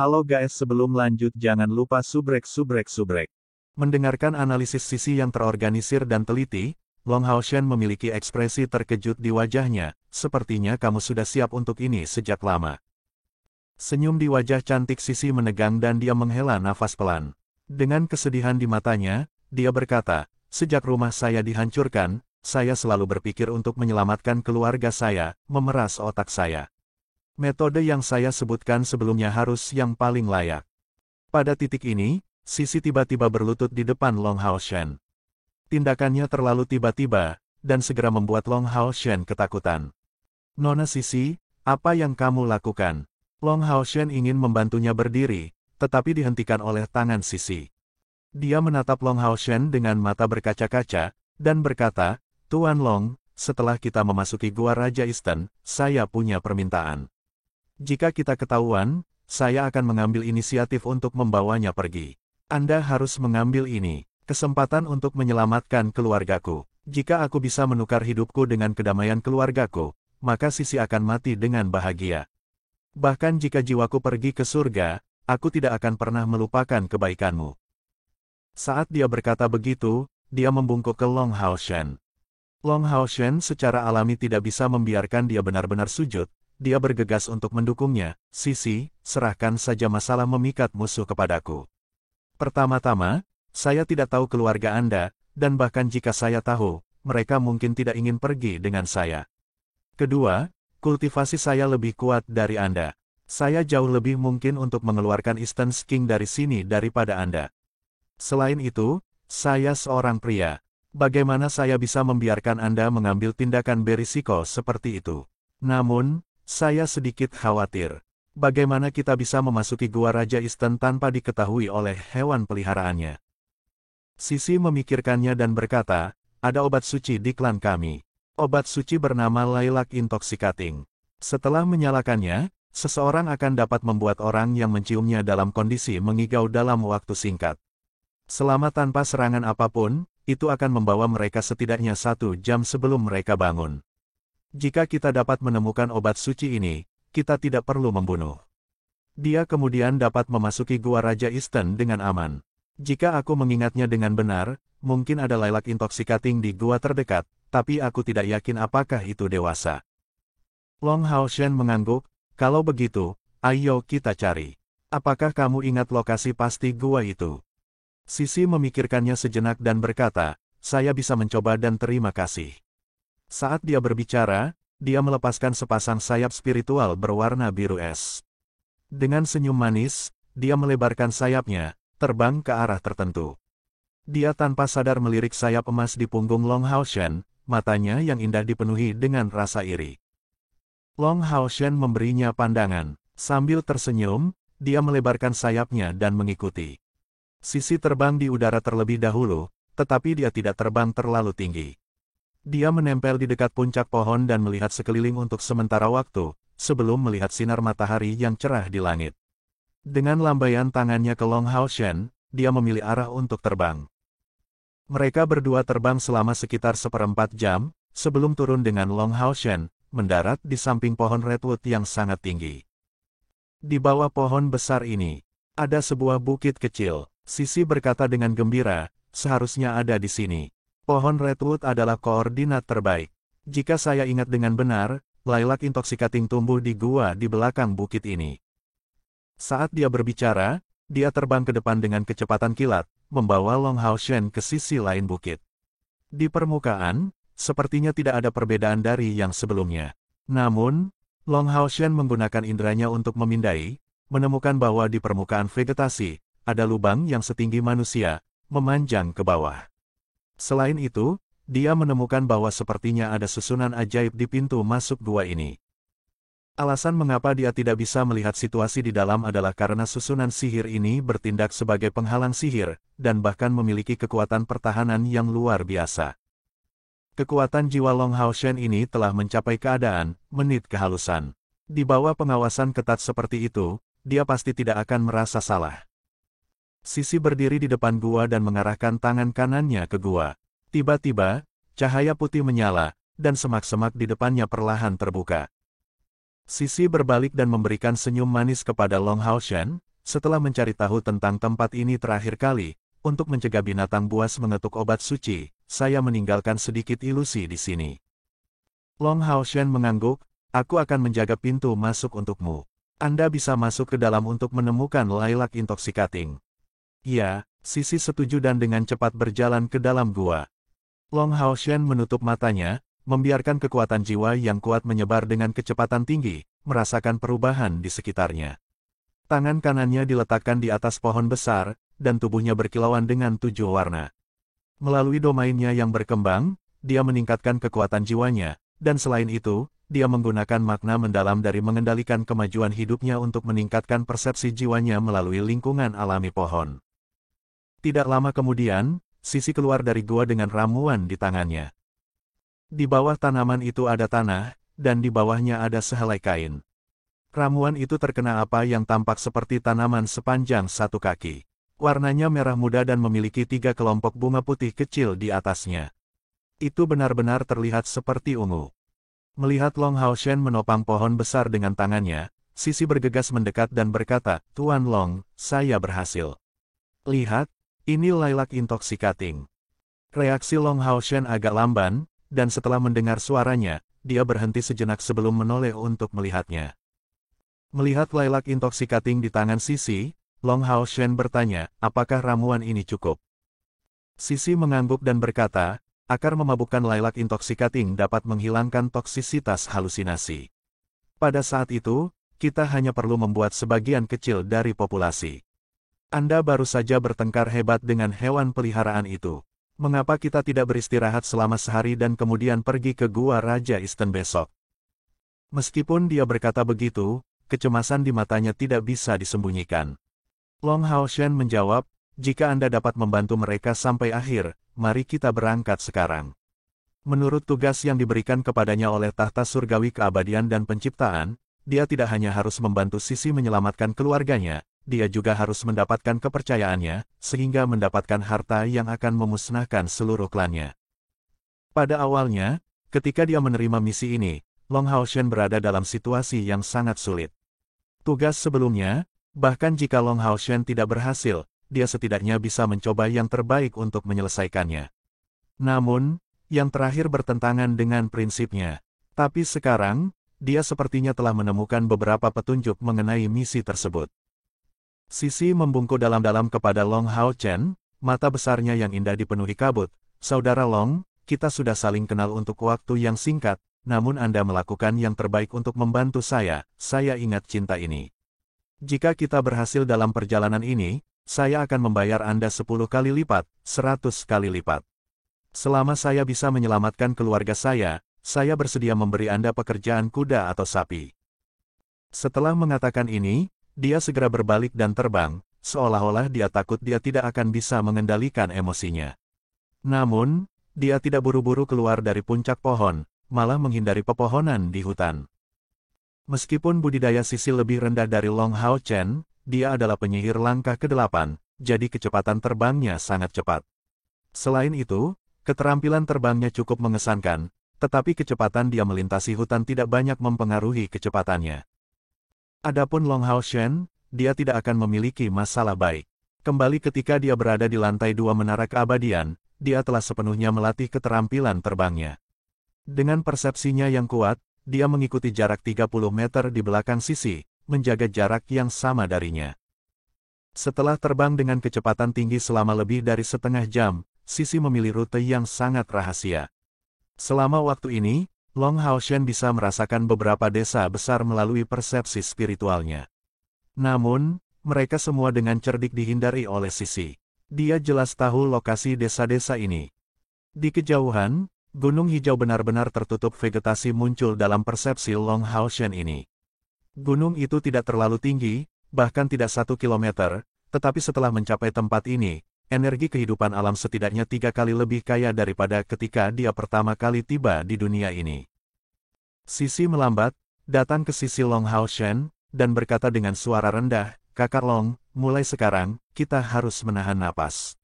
Halo guys, sebelum lanjut jangan lupa subrek. Mendengarkan analisis Sisi yang terorganisir dan teliti, Long Haoshen memiliki ekspresi terkejut di wajahnya, sepertinya kamu sudah siap untuk ini sejak lama. Senyum di wajah cantik Sisi menegang dan dia menghela nafas pelan. Dengan kesedihan di matanya, dia berkata, sejak rumah saya dihancurkan, saya selalu berpikir untuk menyelamatkan keluarga saya, memeras otak saya. Metode yang saya sebutkan sebelumnya harus yang paling layak. Pada titik ini, Sisi tiba-tiba berlutut di depan Long Haoshen. Tindakannya terlalu tiba-tiba, dan segera membuat Long Haoshen ketakutan. Nona Sisi, apa yang kamu lakukan? Long Haoshen ingin membantunya berdiri, tetapi dihentikan oleh tangan Sisi. Dia menatap Long Haoshen dengan mata berkaca-kaca, dan berkata, Tuan Long, setelah kita memasuki Gua Raja Eastern, saya punya permintaan. Jika kita ketahuan, saya akan mengambil inisiatif untuk membawanya pergi. Anda harus mengambil ini, kesempatan untuk menyelamatkan keluargaku. Jika aku bisa menukar hidupku dengan kedamaian keluargaku, maka Sisi akan mati dengan bahagia. Bahkan jika jiwaku pergi ke surga, aku tidak akan pernah melupakan kebaikanmu. Saat dia berkata begitu, dia membungkuk ke Long Haoshen. Long Haoshen secara alami tidak bisa membiarkan dia benar-benar sujud. Dia bergegas untuk mendukungnya, Sisi, serahkan saja masalah memikat musuh kepadaku. Pertama-tama, saya tidak tahu keluarga Anda, dan bahkan jika saya tahu, mereka mungkin tidak ingin pergi dengan saya. Kedua, kultivasi saya lebih kuat dari Anda. Saya jauh lebih mungkin untuk mengeluarkan Eastern King dari sini daripada Anda. Selain itu, saya seorang pria. Bagaimana saya bisa membiarkan Anda mengambil tindakan berisiko seperti itu? Namun, saya sedikit khawatir. Bagaimana kita bisa memasuki Gua Raja Eastern tanpa diketahui oleh hewan peliharaannya? Sisi memikirkannya dan berkata, ada obat suci di klan kami. Obat suci bernama Lilac Intoxicating. Setelah menyalakannya, seseorang akan dapat membuat orang yang menciumnya dalam kondisi mengigau dalam waktu singkat. Selama tanpa serangan apapun, itu akan membawa mereka setidaknya 1 jam sebelum mereka bangun. Jika kita dapat menemukan obat suci ini, kita tidak perlu membunuh. Dia kemudian dapat memasuki Gua Raja Eastern dengan aman. Jika aku mengingatnya dengan benar, mungkin ada Lilac Intoxicating di gua terdekat, tapi aku tidak yakin apakah itu dewasa. Long Haoshen mengangguk, kalau begitu, ayo kita cari. Apakah kamu ingat lokasi pasti gua itu? Sisi memikirkannya sejenak dan berkata, saya bisa mencoba dan terima kasih. Saat dia berbicara, dia melepaskan sepasang sayap spiritual berwarna biru es. Dengan senyum manis, dia melebarkan sayapnya, terbang ke arah tertentu. Dia tanpa sadar melirik sayap emas di punggung Long Haoshen, matanya yang indah dipenuhi dengan rasa iri. Long Haoshen memberinya pandangan. Sambil tersenyum, dia melebarkan sayapnya dan mengikuti. Sisi terbang di udara terlebih dahulu, tetapi dia tidak terbang terlalu tinggi. Dia menempel di dekat puncak pohon dan melihat sekeliling untuk sementara waktu, sebelum melihat sinar matahari yang cerah di langit. Dengan lambaian tangannya ke Long Haoshen, dia memilih arah untuk terbang. Mereka berdua terbang selama sekitar 1/4 jam, sebelum turun dengan Long Haoshen, mendarat di samping pohon redwood yang sangat tinggi. Di bawah pohon besar ini, ada sebuah bukit kecil. Sisi berkata dengan gembira, seharusnya ada di sini. Pohon redwood adalah koordinat terbaik. Jika saya ingat dengan benar, Lilac Intoxicating tumbuh di gua di belakang bukit ini. Saat dia berbicara, dia terbang ke depan dengan kecepatan kilat, membawa Long Haoshen ke sisi lain bukit. Di permukaan, sepertinya tidak ada perbedaan dari yang sebelumnya. Namun, Long Haoshen menggunakan inderanya untuk memindai, menemukan bahwa di permukaan vegetasi, ada lubang yang setinggi manusia, memanjang ke bawah. Selain itu, dia menemukan bahwa sepertinya ada susunan ajaib di pintu masuk gua ini. Alasan mengapa dia tidak bisa melihat situasi di dalam adalah karena susunan sihir ini bertindak sebagai penghalang sihir, dan bahkan memiliki kekuatan pertahanan yang luar biasa. Kekuatan jiwa Long Haoshen ini telah mencapai keadaan, menit kehalusan. Di bawah pengawasan ketat seperti itu, dia pasti tidak akan merasa salah. Sisi berdiri di depan gua dan mengarahkan tangan kanannya ke gua. Tiba-tiba, cahaya putih menyala, dan semak-semak di depannya perlahan terbuka. Sisi berbalik dan memberikan senyum manis kepada Long Haoshen, Setelah mencari tahu tentang tempat ini terakhir kali, untuk mencegah binatang buas mengetuk obat suci, saya meninggalkan sedikit ilusi di sini. Long Haoshen mengangguk, aku akan menjaga pintu masuk untukmu. Anda bisa masuk ke dalam untuk menemukan lilac intoxicating. Ya, Sisi setuju dan dengan cepat berjalan ke dalam gua. Long Haoshen menutup matanya, membiarkan kekuatan jiwa yang kuat menyebar dengan kecepatan tinggi, merasakan perubahan di sekitarnya. Tangan kanannya diletakkan di atas pohon besar, dan tubuhnya berkilauan dengan 7 warna. Melalui domainnya yang berkembang, dia meningkatkan kekuatan jiwanya, dan selain itu, dia menggunakan makna mendalam dari mengendalikan kemajuan hidupnya untuk meningkatkan persepsi jiwanya melalui lingkungan alami pohon. Tidak lama kemudian, Sisi keluar dari gua dengan ramuan di tangannya. Di bawah tanaman itu ada tanah, dan di bawahnya ada sehelai kain. Ramuan itu terkena apa yang tampak seperti tanaman sepanjang 1 kaki. Warnanya merah muda dan memiliki 3 kelompok bunga putih kecil di atasnya. Itu benar-benar terlihat seperti ungu. Melihat Long Haoshen menopang pohon besar dengan tangannya, Sisi bergegas mendekat dan berkata, "Tuan Long, saya berhasil. Lihat, ini lilac intoxicating." Reaksi Long Haoshen agak lamban, dan setelah mendengar suaranya, dia berhenti sejenak sebelum menoleh untuk melihatnya. Melihat lilac intoxicating di tangan Sisi, Long Haoshen bertanya, apakah ramuan ini cukup? Sisi mengangguk dan berkata, akar memabukkan lilac intoxicating dapat menghilangkan toksisitas halusinasi. Pada saat itu, kita hanya perlu membuat sebagian kecil dari populasi. Anda baru saja bertengkar hebat dengan hewan peliharaan itu. Mengapa kita tidak beristirahat selama sehari dan kemudian pergi ke Gua Raja Eastern besok? Meskipun dia berkata begitu, kecemasan di matanya tidak bisa disembunyikan. Long Haoshen menjawab, jika Anda dapat membantu mereka sampai akhir, mari kita berangkat sekarang. Menurut tugas yang diberikan kepadanya oleh tahta surgawi keabadian dan penciptaan, dia tidak hanya harus membantu Sisi menyelamatkan keluarganya, dia juga harus mendapatkan kepercayaannya, sehingga mendapatkan harta yang akan memusnahkan seluruh klannya. Pada awalnya, ketika dia menerima misi ini, Long Haoshen berada dalam situasi yang sangat sulit. Tugas sebelumnya, bahkan jika Long Haoshen tidak berhasil, dia setidaknya bisa mencoba yang terbaik untuk menyelesaikannya. Namun, yang terakhir bertentangan dengan prinsipnya. Tapi sekarang, dia sepertinya telah menemukan beberapa petunjuk mengenai misi tersebut. Sisi membungkuk dalam-dalam kepada Long Haoshen, mata besarnya yang indah dipenuhi kabut. Saudara Long, kita sudah saling kenal untuk waktu yang singkat, namun Anda melakukan yang terbaik untuk membantu saya ingat cinta ini. Jika kita berhasil dalam perjalanan ini, saya akan membayar Anda 10 kali lipat, 100 kali lipat. Selama saya bisa menyelamatkan keluarga saya bersedia memberi Anda pekerjaan kuda atau sapi. Setelah mengatakan ini, dia segera berbalik dan terbang, seolah-olah dia takut dia tidak akan bisa mengendalikan emosinya. Namun, dia tidak buru-buru keluar dari puncak pohon, malah menghindari pepohonan di hutan. Meskipun budidaya Sisi lebih rendah dari Long Haoshen, dia adalah penyihir langkah ke-8, jadi kecepatan terbangnya sangat cepat. Selain itu, keterampilan terbangnya cukup mengesankan, tetapi kecepatan dia melintasi hutan tidak banyak mempengaruhi kecepatannya. Adapun Long Haoshen, dia tidak akan memiliki masalah baik. Kembali ketika dia berada di lantai 2 menara keabadian, dia telah sepenuhnya melatih keterampilan terbangnya. Dengan persepsinya yang kuat, dia mengikuti jarak 30 meter di belakang Sisi, menjaga jarak yang sama darinya. Setelah terbang dengan kecepatan tinggi selama lebih dari setengah jam, Sisi memilih rute yang sangat rahasia. Selama waktu ini, Long Haoshen bisa merasakan beberapa desa besar melalui persepsi spiritualnya. Namun, mereka semua dengan cerdik dihindari oleh Sisi. Dia jelas tahu lokasi desa-desa ini. Di kejauhan, gunung hijau benar-benar tertutup vegetasi muncul dalam persepsi Long Haoshen ini. Gunung itu tidak terlalu tinggi, bahkan tidak 1 kilometer, tetapi setelah mencapai tempat ini, energi kehidupan alam setidaknya 3 kali lebih kaya daripada ketika dia pertama kali tiba di dunia ini. Sisi melambat, datang ke sisi Long Haoshen, dan berkata dengan suara rendah, Kakak Long, mulai sekarang, kita harus menahan napas.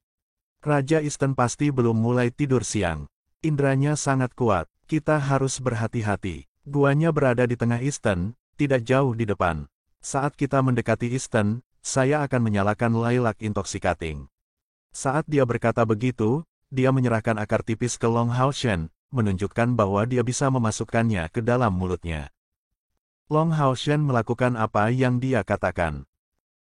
Raja Eastern pasti belum mulai tidur siang. Indranya sangat kuat, kita harus berhati-hati. Guanya berada di tengah Eastern, tidak jauh di depan. Saat kita mendekati Eastern, saya akan menyalakan Lilac Intoxicating. Saat dia berkata begitu, dia menyerahkan akar tipis ke Long Hao Shen, menunjukkan bahwa dia bisa memasukkannya ke dalam mulutnya. Long Hao Shen melakukan apa yang dia katakan.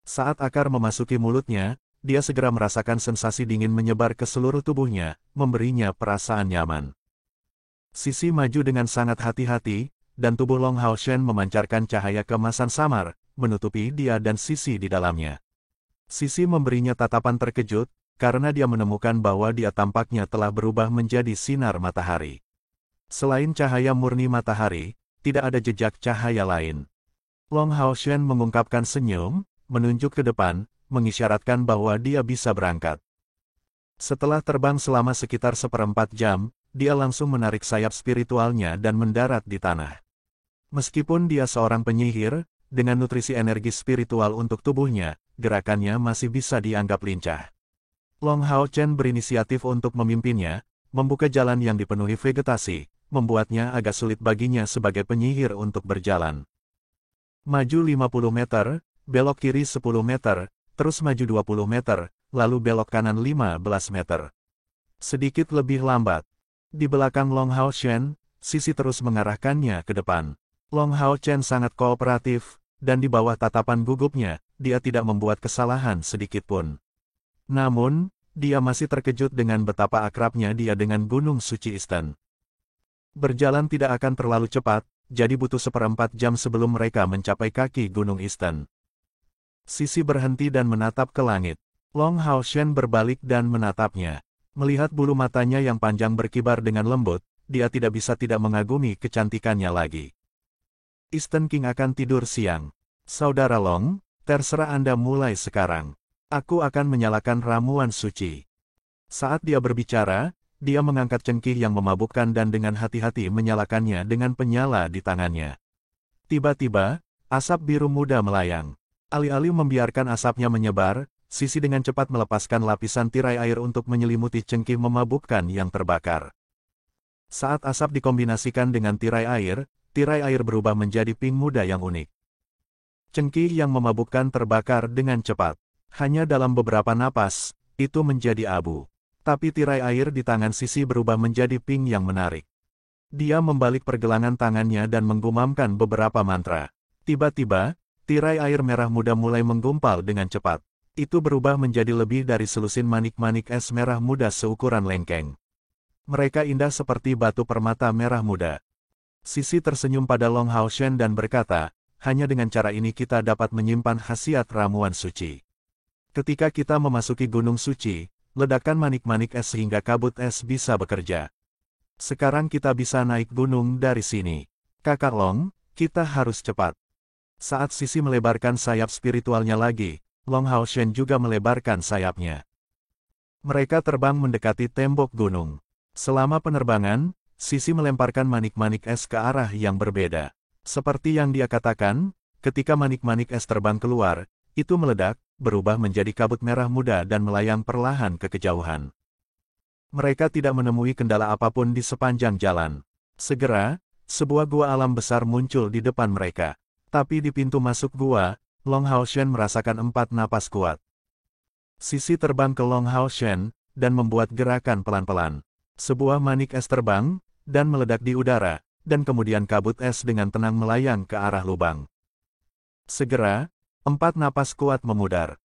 Saat akar memasuki mulutnya, dia segera merasakan sensasi dingin menyebar ke seluruh tubuhnya, memberinya perasaan nyaman. Sisi maju dengan sangat hati-hati, dan tubuh Long Hao Shen memancarkan cahaya keemasan samar, menutupi dia dan Sisi di dalamnya. Sisi memberinya tatapan terkejut, karena dia menemukan bahwa dia tampaknya telah berubah menjadi sinar matahari. Selain cahaya murni matahari, tidak ada jejak cahaya lain. Long Hao Shen mengungkapkan senyum, menunjuk ke depan, mengisyaratkan bahwa dia bisa berangkat. Setelah terbang selama sekitar 1/4 jam, dia langsung menarik sayap spiritualnya dan mendarat di tanah. Meskipun dia seorang penyihir, dengan nutrisi energi spiritual untuk tubuhnya, gerakannya masih bisa dianggap lincah. Long Hao Shen berinisiatif untuk memimpinnya, membuka jalan yang dipenuhi vegetasi, membuatnya agak sulit baginya sebagai penyihir untuk berjalan. Maju 50 meter, belok kiri 10 meter, terus maju 20 meter, lalu belok kanan 15 meter. Sedikit lebih lambat. Di belakang Long Hao Shen, Sisi terus mengarahkannya ke depan. Long Hao Shen sangat kooperatif, dan di bawah tatapan gugupnya, dia tidak membuat kesalahan sedikit pun. Namun, dia masih terkejut dengan betapa akrabnya dia dengan Gunung Suci Isten. Berjalan tidak akan terlalu cepat, jadi butuh 1/4 jam sebelum mereka mencapai kaki Gunung Isten. Sisi berhenti dan menatap ke langit. Long Hao Shen berbalik dan menatapnya. Melihat bulu matanya yang panjang berkibar dengan lembut, dia tidak bisa tidak mengagumi kecantikannya lagi. Eastern King akan tidur siang. Saudara Long, terserah Anda mulai sekarang. Aku akan menyalakan ramuan suci. Saat dia berbicara, dia mengangkat cengkih yang memabukkan dan dengan hati-hati menyalakannya dengan penyala di tangannya. Tiba-tiba, asap biru muda melayang. Alih-alih membiarkan asapnya menyebar, Sisi dengan cepat melepaskan lapisan tirai air untuk menyelimuti cengkih memabukkan yang terbakar. Saat asap dikombinasikan dengan tirai air berubah menjadi pink muda yang unik. Cengkih yang memabukkan terbakar dengan cepat. Hanya dalam beberapa napas, itu menjadi abu. Tapi tirai air di tangan Sisi berubah menjadi pink yang menarik. Dia membalik pergelangan tangannya dan menggumamkan beberapa mantra. Tiba-tiba, tirai air merah muda mulai menggumpal dengan cepat. Itu berubah menjadi lebih dari selusin manik-manik es merah muda seukuran lengkeng. Mereka indah seperti batu permata merah muda. Sisi tersenyum pada Long Hao Shen dan berkata, hanya dengan cara ini kita dapat menyimpan khasiat ramuan suci. Ketika kita memasuki Gunung Suci, ledakan manik-manik es sehingga kabut es bisa bekerja. Sekarang kita bisa naik gunung dari sini. Kakak Long, kita harus cepat. Saat Sisi melebarkan sayap spiritualnya lagi, Long Hao Shen juga melebarkan sayapnya. Mereka terbang mendekati tembok gunung. Selama penerbangan, Sisi melemparkan manik-manik es ke arah yang berbeda. Seperti yang dia katakan, ketika manik-manik es terbang keluar, itu meledak, berubah menjadi kabut merah muda dan melayang perlahan ke kejauhan. Mereka tidak menemui kendala apapun di sepanjang jalan. Segera, sebuah gua alam besar muncul di depan mereka. Tapi di pintu masuk gua, Long Hao Shen merasakan 4 napas kuat. Sisi terbang ke Long Hao Shen, dan membuat gerakan pelan-pelan. Sebuah manik es terbang, dan meledak di udara, dan kemudian kabut es dengan tenang melayang ke arah lubang. Segera, 4 napas kuat memudar.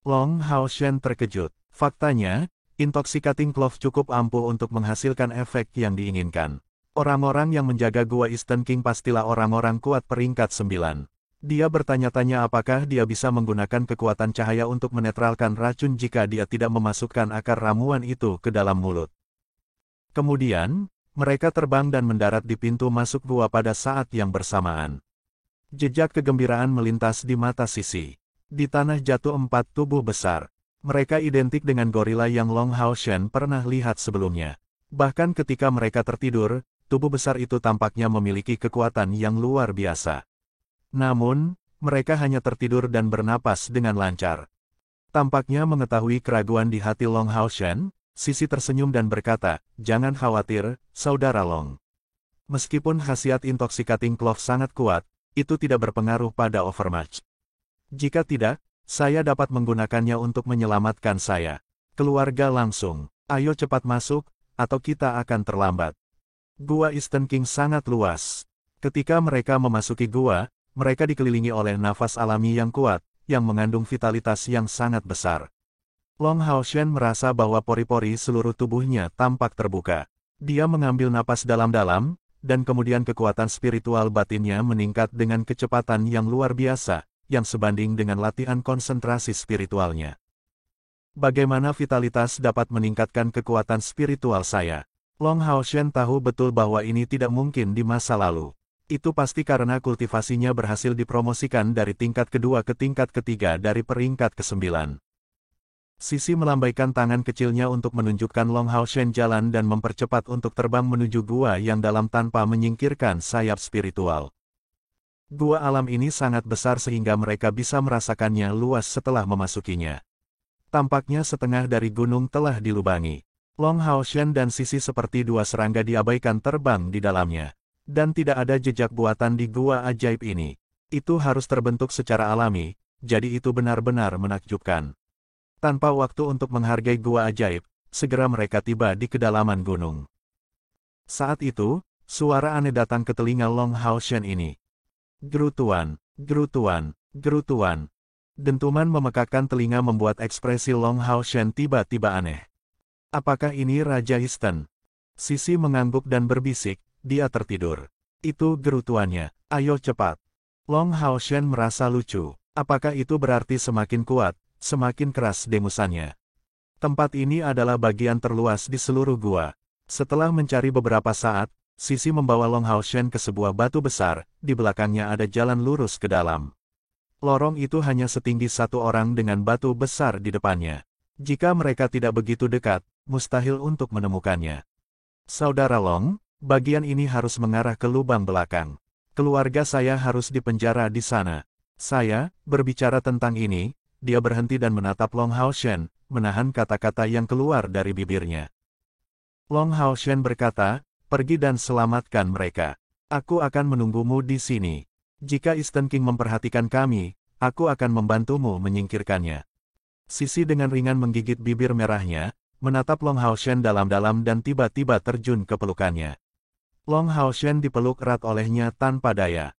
Long Hao Shen terkejut. Faktanya, Intoxicating Clove cukup ampuh untuk menghasilkan efek yang diinginkan. Orang-orang yang menjaga Gua Eastern King pastilah orang-orang kuat peringkat 9. Dia bertanya-tanya apakah dia bisa menggunakan kekuatan cahaya untuk menetralkan racun jika dia tidak memasukkan akar ramuan itu ke dalam mulut. Kemudian, mereka terbang dan mendarat di pintu masuk gua pada saat yang bersamaan. Jejak kegembiraan melintas di mata Sisi. Di tanah jatuh 4 tubuh besar. Mereka identik dengan gorila yang Long Hao Shen pernah lihat sebelumnya. Bahkan ketika mereka tertidur, tubuh besar itu tampaknya memiliki kekuatan yang luar biasa. Namun, mereka hanya tertidur dan bernapas dengan lancar. Tampaknya mengetahui keraguan di hati Long Hao Shen, Sisi tersenyum dan berkata, jangan khawatir, Saudara Long. Meskipun khasiat Intoxicating Clove sangat kuat, itu tidak berpengaruh pada Overmatch. Jika tidak, saya dapat menggunakannya untuk menyelamatkan saya. Keluarga langsung, ayo cepat masuk, atau kita akan terlambat. Gua Eastern King sangat luas. Ketika mereka memasuki gua, mereka dikelilingi oleh nafas alami yang kuat, yang mengandung vitalitas yang sangat besar. Long Haoshen merasa bahwa pori-pori seluruh tubuhnya tampak terbuka. Dia mengambil napas dalam-dalam, dan kemudian kekuatan spiritual batinnya meningkat dengan kecepatan yang luar biasa, yang sebanding dengan latihan konsentrasi spiritualnya. Bagaimana vitalitas dapat meningkatkan kekuatan spiritual saya? Long Haoshen tahu betul bahwa ini tidak mungkin di masa lalu. Itu pasti karena kultivasinya berhasil dipromosikan dari tingkat kedua ke tingkat ketiga dari peringkat ke-9. Sisi melambaikan tangan kecilnya untuk menunjukkan Long Haoshen jalan dan mempercepat untuk terbang menuju gua yang dalam tanpa menyingkirkan sayap spiritual. Gua alam ini sangat besar sehingga mereka bisa merasakannya luas setelah memasukinya. Tampaknya setengah dari gunung telah dilubangi. Long Haoshen dan Sisi seperti dua serangga diabaikan terbang di dalamnya. Dan tidak ada jejak buatan di gua ajaib ini. Itu harus terbentuk secara alami, jadi itu benar-benar menakjubkan. Tanpa waktu untuk menghargai gua ajaib, segera mereka tiba di kedalaman gunung. Saat itu, suara aneh datang ke telinga Long Haoshen ini. Gerutuan, gerutuan, gerutuan. Dentuman memekakkan telinga membuat ekspresi Long Haoshen tiba-tiba aneh. Apakah ini Raja Eastern? Sisi mengangguk dan berbisik, dia tertidur. Itu gerutuannya, ayo cepat. Long Haoshen merasa lucu. Apakah itu berarti semakin kuat? Semakin keras dengusannya. Tempat ini adalah bagian terluas di seluruh gua. Setelah mencari beberapa saat, Sisi membawa Long Haoshen ke sebuah batu besar, di belakangnya ada jalan lurus ke dalam. Lorong itu hanya setinggi satu orang dengan batu besar di depannya. Jika mereka tidak begitu dekat, mustahil untuk menemukannya. Saudara Long, bagian ini harus mengarah ke lubang belakang. Keluarga saya harus dipenjara di sana. Saya, berbicara tentang ini, dia berhenti dan menatap Long Haoshen, menahan kata-kata yang keluar dari bibirnya. Long Haoshen berkata, pergi dan selamatkan mereka. Aku akan menunggumu di sini. Jika Eastern King memperhatikan kami, aku akan membantumu menyingkirkannya. Sisi dengan ringan menggigit bibir merahnya, menatap Long Haoshen dalam-dalam dan tiba-tiba terjun ke pelukannya. Long Haoshen dipeluk erat olehnya tanpa daya.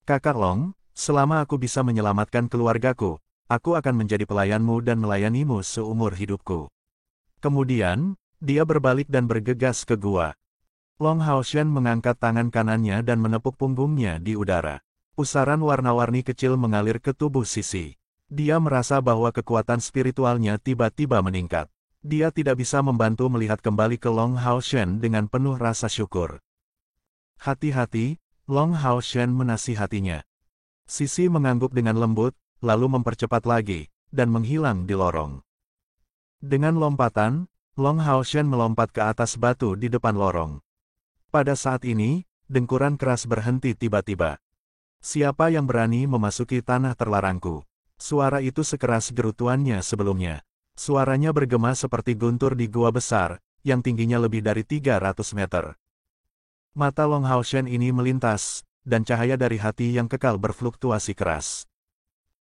Kakak Long, selama aku bisa menyelamatkan keluargaku, aku akan menjadi pelayanmu dan melayanimu seumur hidupku. Kemudian, dia berbalik dan bergegas ke gua. Long Haoshen mengangkat tangan kanannya dan menepuk punggungnya di udara. Pusaran warna-warni kecil mengalir ke tubuh Sisi. Dia merasa bahwa kekuatan spiritualnya tiba-tiba meningkat. Dia tidak bisa membantu melihat kembali ke Long Haoshen dengan penuh rasa syukur. Hati-hati, Long Haoshen menasihatinya. Sisi mengangguk dengan lembut, lalu mempercepat lagi, dan menghilang di lorong. Dengan lompatan, Long Haoshen melompat ke atas batu di depan lorong. Pada saat ini, dengkuran keras berhenti tiba-tiba. Siapa yang berani memasuki tanah terlarangku? Suara itu sekeras gerutuannya sebelumnya. Suaranya bergema seperti guntur di gua besar, yang tingginya lebih dari 300 meter. Mata Long Haoshen ini melintas, dan cahaya dari hati yang kekal berfluktuasi keras.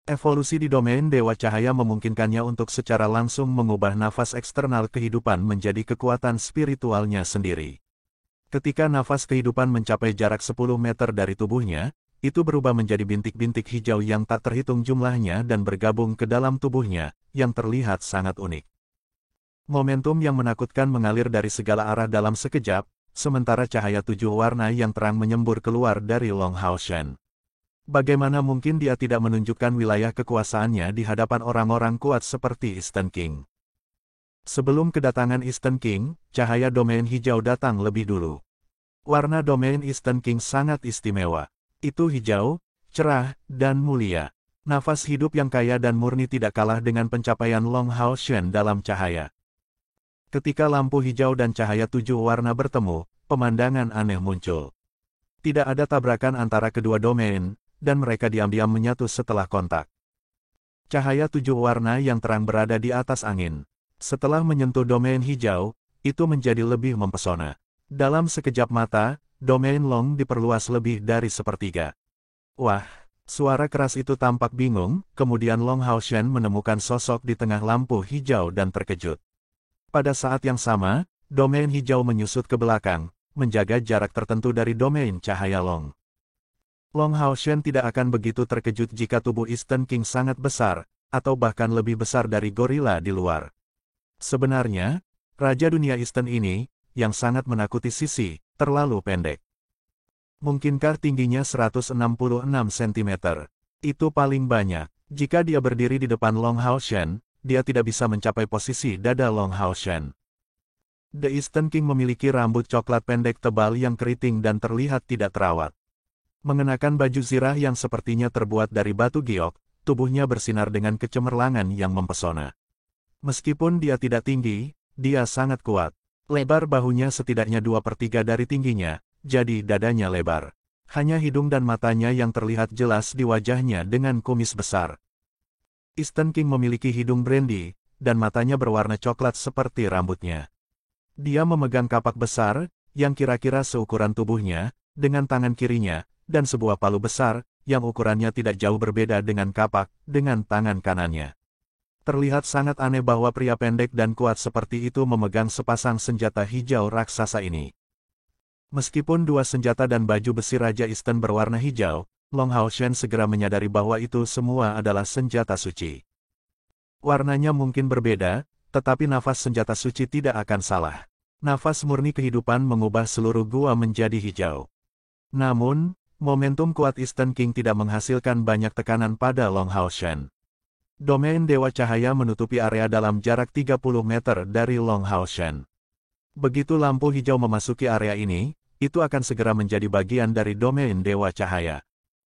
Evolusi di domain Dewa Cahaya memungkinkannya untuk secara langsung mengubah nafas eksternal kehidupan menjadi kekuatan spiritualnya sendiri. Ketika nafas kehidupan mencapai jarak 10 meter dari tubuhnya, itu berubah menjadi bintik-bintik hijau yang tak terhitung jumlahnya dan bergabung ke dalam tubuhnya, yang terlihat sangat unik. Momentum yang menakutkan mengalir dari segala arah dalam sekejap, sementara cahaya 7 warna yang terang menyembur keluar dari Long Haoshen. Bagaimana mungkin dia tidak menunjukkan wilayah kekuasaannya di hadapan orang-orang kuat seperti Eastern King? Sebelum kedatangan Eastern King, cahaya domain hijau datang lebih dulu. Warna domain Eastern King sangat istimewa. Itu hijau, cerah, dan mulia. Nafas hidup yang kaya dan murni tidak kalah dengan pencapaian Long Haoshen dalam cahaya. Ketika lampu hijau dan cahaya 7 warna bertemu, pemandangan aneh muncul. Tidak ada tabrakan antara kedua domain, dan mereka diam-diam menyatu setelah kontak. Cahaya 7 warna yang terang berada di atas angin. Setelah menyentuh domain hijau, itu menjadi lebih mempesona. Dalam sekejap mata, domain Long diperluas lebih dari sepertiga. Wah, Suara keras itu tampak bingung, kemudian Long Haoshen menemukan sosok di tengah lampu hijau dan terkejut. Pada saat yang sama, domain hijau menyusut ke belakang, menjaga jarak tertentu dari domain cahaya Long. Long Haoshen tidak akan begitu terkejut jika tubuh Eastern King sangat besar, atau bahkan lebih besar dari gorila di luar. Sebenarnya, Raja Dunia Eastern ini, yang sangat menakuti Sisi, terlalu pendek. Mungkinkah tingginya 166 cm? Itu paling banyak. Jika dia berdiri di depan Long Haoshen, dia tidak bisa mencapai posisi dada Long Haoshen. The Eastern King memiliki rambut coklat pendek tebal yang keriting dan terlihat tidak terawat. Mengenakan baju zirah yang sepertinya terbuat dari batu giok, tubuhnya bersinar dengan kecemerlangan yang mempesona. Meskipun dia tidak tinggi, dia sangat kuat. Lebar bahunya setidaknya 2/3 dari tingginya, jadi dadanya lebar. Hanya hidung dan matanya yang terlihat jelas di wajahnya dengan kumis besar. Eastern King memiliki hidung brandy, dan matanya berwarna coklat seperti rambutnya. Dia memegang kapak besar, yang kira-kira seukuran tubuhnya, dengan tangan kirinya, dan sebuah palu besar, yang ukurannya tidak jauh berbeda dengan kapak, dengan tangan kanannya. Terlihat sangat aneh bahwa pria pendek dan kuat seperti itu memegang sepasang senjata hijau raksasa ini. Meskipun dua senjata dan baju besi Raja Eastern berwarna hijau, Long Haoshen segera menyadari bahwa itu semua adalah senjata suci. Warnanya mungkin berbeda, tetapi nafas senjata suci tidak akan salah. Nafas murni kehidupan mengubah seluruh gua menjadi hijau. Namun, momentum kuat Eastern King tidak menghasilkan banyak tekanan pada Long Haoshen. Domain Dewa Cahaya menutupi area dalam jarak 30 meter dari Long Haoshen. Begitu lampu hijau memasuki area ini, itu akan segera menjadi bagian dari domain Dewa Cahaya.